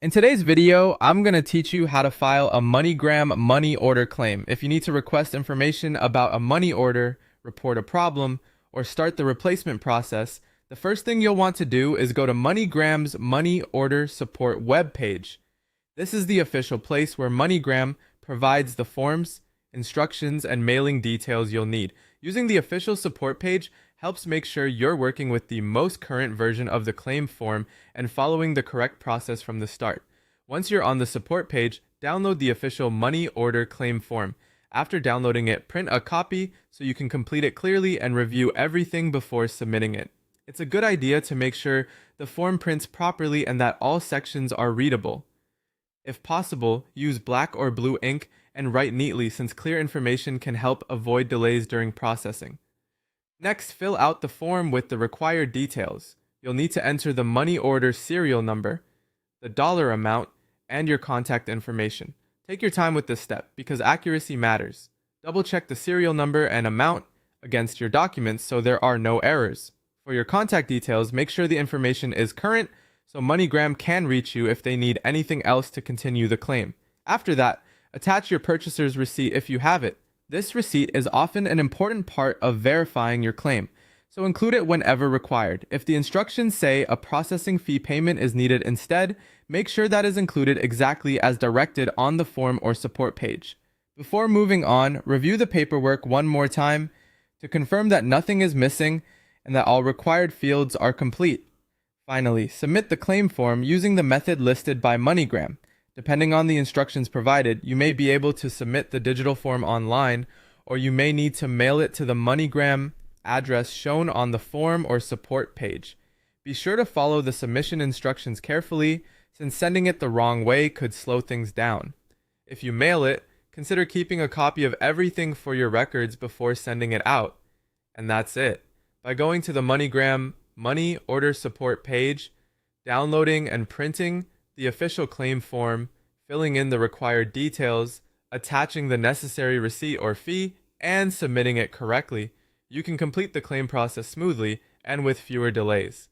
In today's video, I'm going to teach you how to file a MoneyGram money order claim. If you need to request information about a money order, report a problem, or start the replacement process, the first thing you'll want to do is go to MoneyGram's money order support webpage. This is the official place where MoneyGram provides the forms, instructions, and mailing details you'll need. Using the official support page helps make sure you're working with the most current version of the claim form and following the correct process from the start. Once you're on the support page, download the official money order claim form. After downloading it, print a copy so you can complete it clearly and review everything before submitting it. It's a good idea to make sure the form prints properly and that all sections are readable. If possible, use black or blue ink and write neatly since clear information can help avoid delays during processing. Next, fill out the form with the required details. You'll need to enter the money order serial number, the dollar amount, and your contact information. Take your time with this step because accuracy matters. Double check the serial number and amount against your documents so there are no errors. For your contact details, make sure the information is current so MoneyGram can reach you if they need anything else to continue the claim. After that, attach your purchaser's receipt if you have it. This receipt is often an important part of verifying your claim, so include it whenever required. If the instructions say a processing fee payment is needed instead, make sure that is included exactly as directed on the form or support page. Before moving on, review the paperwork one more time to confirm that nothing is missing and that all required fields are complete. Finally, submit the claim form using the method listed by MoneyGram. Depending on the instructions provided, you may be able to submit the digital form online, or you may need to mail it to the MoneyGram address shown on the form or support page. Be sure to follow the submission instructions carefully, since sending it the wrong way could slow things down. If you mail it, consider keeping a copy of everything for your records before sending it out. And that's it. By going to the MoneyGram money order support page, downloading and printing the official claim form, filling in the required details, attaching the necessary receipt or fee, and submitting it correctly, you can complete the claim process smoothly and with fewer delays.